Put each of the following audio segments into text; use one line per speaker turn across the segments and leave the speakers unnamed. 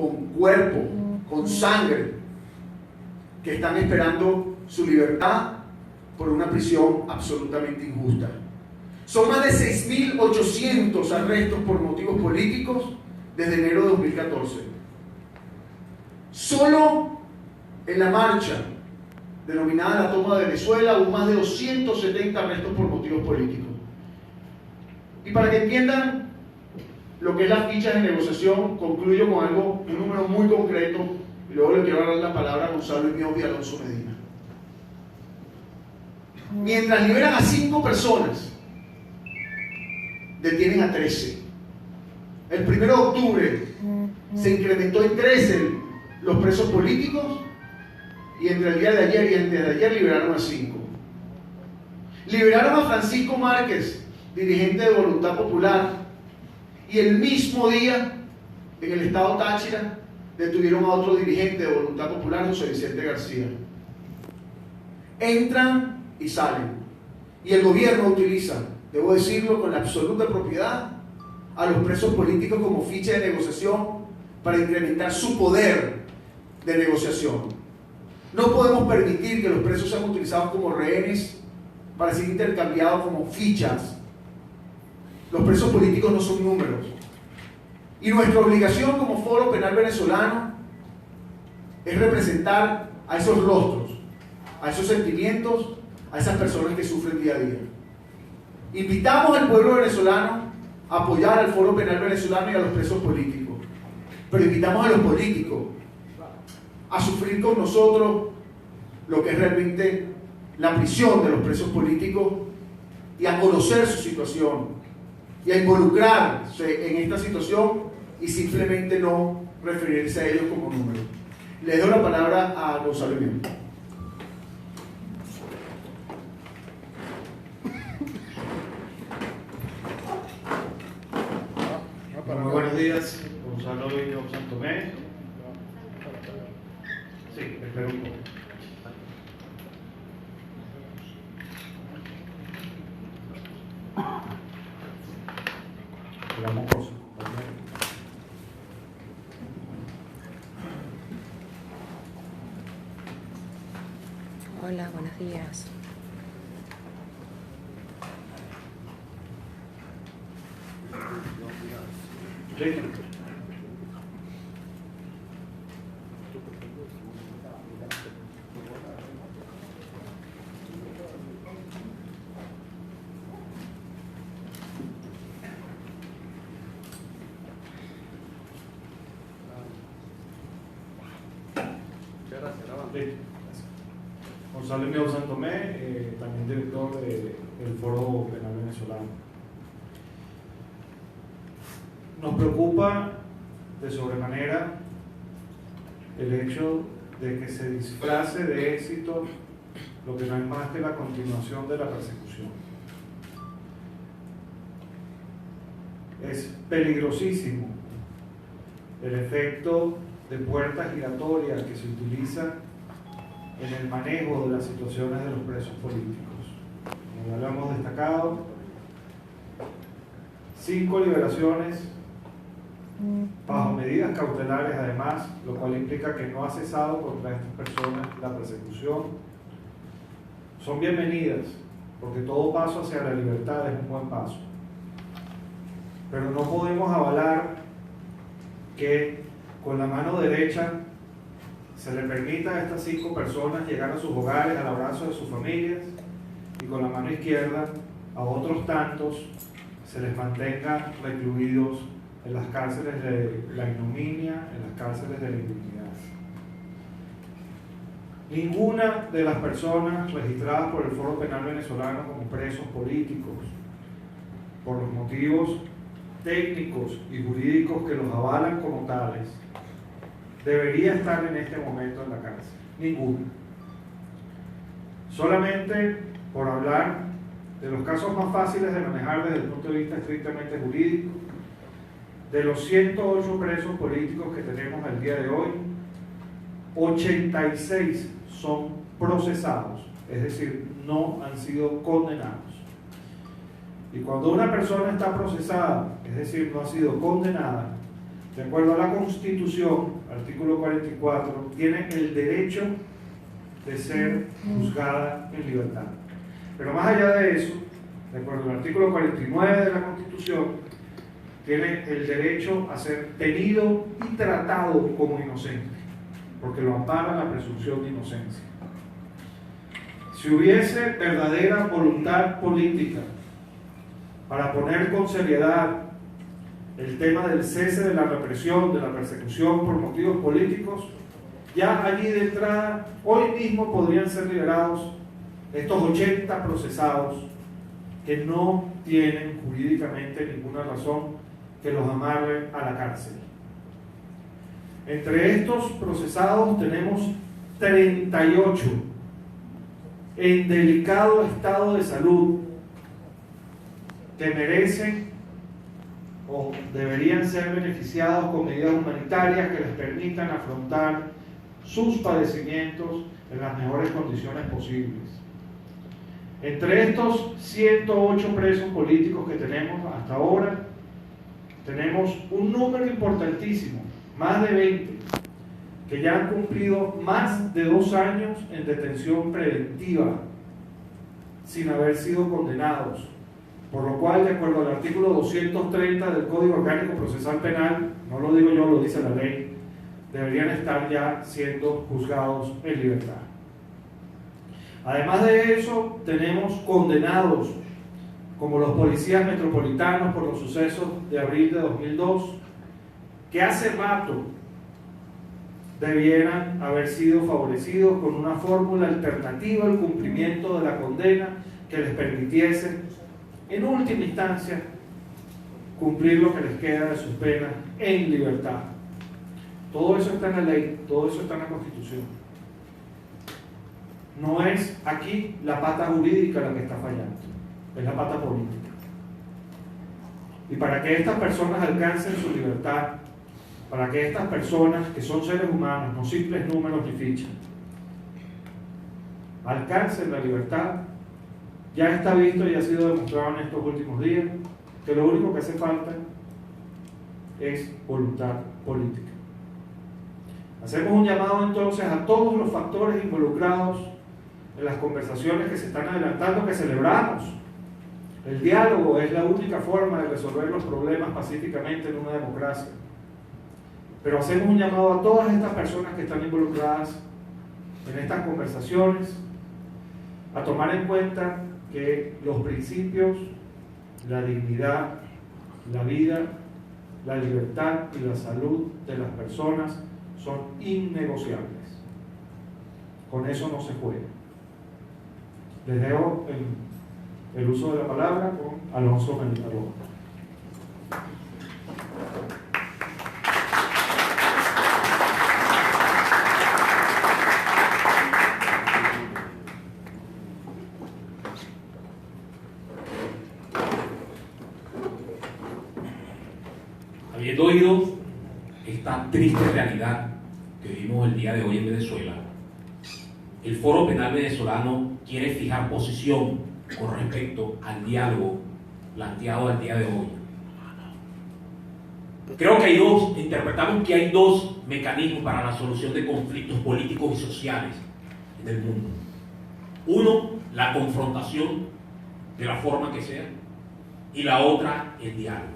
con cuerpo, con sangre, que están esperando su libertad por una prisión absolutamente injusta. Son más de 6.800 arrestos por motivos políticos desde enero de 2014. Solo en la marcha denominada la toma de Venezuela hubo más de 270 arrestos por motivos políticos. Y para que entiendan lo que es las fichas de negociación, concluyo con un número muy concreto, y luego le quiero dar la palabra a Gonzalo Iñobi y Alonso Medina. Mientras liberan a 5 personas, detienen a 13. El 1 de octubre se incrementó en 13 los presos políticos, y entre el día de ayer y el de ayer liberaron a 5. Liberaron a Francisco Márquez, dirigente de Voluntad Popular, y el mismo día, en el estado Táchira, detuvieron a otro dirigente de Voluntad Popular, José Vicente García. Entran y salen, y el gobierno utiliza, debo decirlo con la absoluta propiedad, a los presos políticos como ficha de negociación para incrementar su poder de negociación. No podemos permitir que los presos sean utilizados como rehenes para ser intercambiados como fichas. Los presos políticos no son números. Y nuestra obligación como Foro Penal Venezolano es representar a esos rostros, a esos sentimientos, a esas personas que sufren día a día. Invitamos al pueblo venezolano a apoyar al Foro Penal Venezolano y a los presos políticos. Pero invitamos a los políticos a sufrir con nosotros lo que es realmente la prisión de los presos políticos y a conocer su situación y a involucrarse en esta situación y simplemente no referirse a ellos como números. Le doy la palabra a Gonzalo Iñobi.
Muy buenos días, Gonzalo Iñobi Santomé. Sí, espero un poco.
Hola, buenos días.
Sí. Gonzalo Iñobi Santomé, también director del Foro Penal Venezolano. Nos preocupa de sobremanera el hecho de que se disfrace de éxito lo que no es más que la continuación de la persecución. Es peligrosísimo el efecto de puertas giratorias que se utiliza en el manejo de las situaciones de los presos políticos. Como ya lo hemos destacado, 5 liberaciones bajo medidas cautelares además, lo cual implica que no ha cesado contra estas personas la persecución. Son bienvenidas, porque todo paso hacia la libertad es un buen paso. Pero no podemos avalar que con la mano derecha se le permita a estas 5 personas llegar a sus hogares al abrazo de sus familias y con la mano izquierda a otros tantos se les mantenga recluidos en las cárceles de la ignominia, en las cárceles de la impunidad. Ninguna de las personas registradas por el Foro Penal Venezolano como presos políticos, por los motivos técnicos y jurídicos que los avalan como tales, debería estar en este momento en la cárcel. Ninguna. Solamente por hablar de los casos más fáciles de manejar desde el punto de vista estrictamente jurídico, de los 108 presos políticos que tenemos al día de hoy, 86 son procesados, es decir, no han sido condenados. Y cuando una persona está procesada, es decir, no ha sido condenada, de acuerdo a la Constitución, artículo 44, tiene el derecho de ser juzgada en libertad. Pero más allá de eso, de acuerdo al artículo 49 de la Constitución, tiene el derecho a ser tenido y tratado como inocente, porque lo ampara la presunción de inocencia. Si hubiese verdadera voluntad política para poner con seriedad el tema del cese de la represión, de la persecución por motivos políticos, ya allí de entrada, hoy mismo podrían ser liberados estos 80 procesados que no tienen jurídicamente ninguna razón que los amarre a la cárcel. Entre estos procesados tenemos 38 en delicado estado de salud que merecen o deberían ser beneficiados con medidas humanitarias que les permitan afrontar sus padecimientos en las mejores condiciones posibles. Entre estos 108 presos políticos que tenemos hasta ahora, tenemos un número importantísimo, más de 20, que ya han cumplido más de 2 años en detención preventiva sin haber sido condenados, por lo cual, de acuerdo al artículo 230 del Código Orgánico Procesal Penal, no lo digo yo, lo dice la ley, deberían estar ya siendo juzgados en libertad. Además de eso, tenemos condenados, como los policías metropolitanos por los sucesos de abril de 2002, que hace rato debieran haber sido favorecidos con una fórmula alternativa al cumplimiento de la condena que les permitiese, en última instancia, cumplir lo que les queda de sus penas en libertad. Todo eso está en la ley, todo eso está en la Constitución. No es aquí la pata jurídica la que está fallando, es la pata política. Y para que estas personas alcancen su libertad, para que estas personas, que son seres humanos, no simples números ni fichas, alcancen la libertad, ya está visto y ha sido demostrado en estos últimos días que lo único que hace falta es voluntad política. Hacemos un llamado entonces a todos los factores involucrados en las conversaciones que se están adelantando, que celebramos. El diálogo es la única forma de resolver los problemas pacíficamente en una democracia. Pero hacemos un llamado a todas estas personas que están involucradas en estas conversaciones a tomar en cuenta que los principios, la dignidad, la vida, la libertad y la salud de las personas son innegociables. Con eso no se juega. Les dejo el uso de la palabra con Alonso Mendizábal.
Habiendo oído esta triste realidad que vivimos el día de hoy en Venezuela, el Foro Penal Venezolano quiere fijar posición con respecto al diálogo planteado al día de hoy. Creo que interpretamos que hay dos mecanismos para la solución de conflictos políticos y sociales en el mundo. Uno, la confrontación de la forma que sea, y la otra, el diálogo.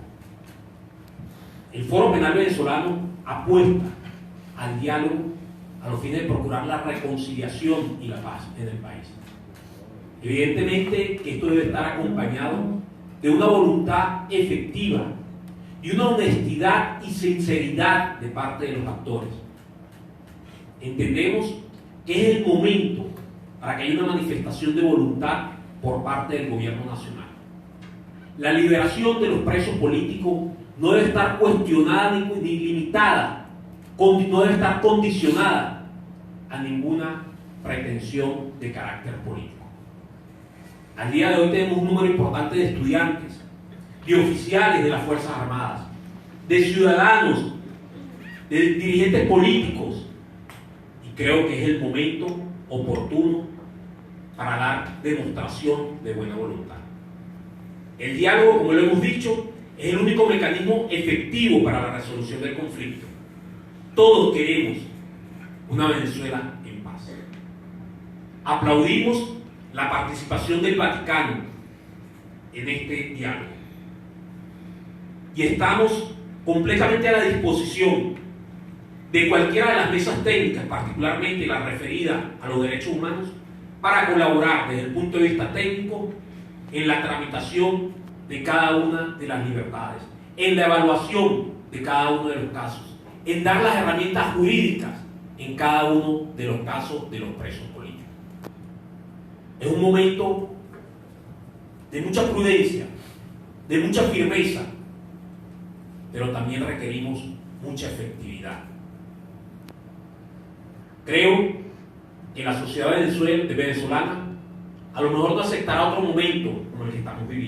El Foro Penal Venezolano apuesta al diálogo a los fines de procurar la reconciliación y la paz en el país. Evidentemente que esto debe estar acompañado de una voluntad efectiva y una honestidad y sinceridad de parte de los actores. Entendemos que es el momento para que haya una manifestación de voluntad por parte del gobierno nacional. La liberación de los presos políticos no debe estar cuestionada ni limitada, no debe estar condicionada a ninguna pretensión de carácter político. Al día de hoy tenemos un número importante de estudiantes, de oficiales de las Fuerzas Armadas, de ciudadanos, de dirigentes políticos, y creo que es el momento oportuno para dar demostración de buena voluntad. El diálogo, como lo hemos dicho, es el único mecanismo efectivo para la resolución del conflicto. Todos queremos una Venezuela en paz. Aplaudimos la participación del Vaticano en este diálogo y estamos completamente a la disposición de cualquiera de las mesas técnicas, particularmente la referida a los derechos humanos, para colaborar desde el punto de vista técnico en la tramitación de cada una de las libertades, en la evaluación de cada uno de los casos, en dar las herramientas jurídicas en cada uno de los casos de los presos políticos. Es un momento de mucha prudencia, de mucha firmeza, pero también requerimos mucha efectividad. Creo que la sociedad venezolana a lo mejor no aceptará otro momento como el que estamos viviendo.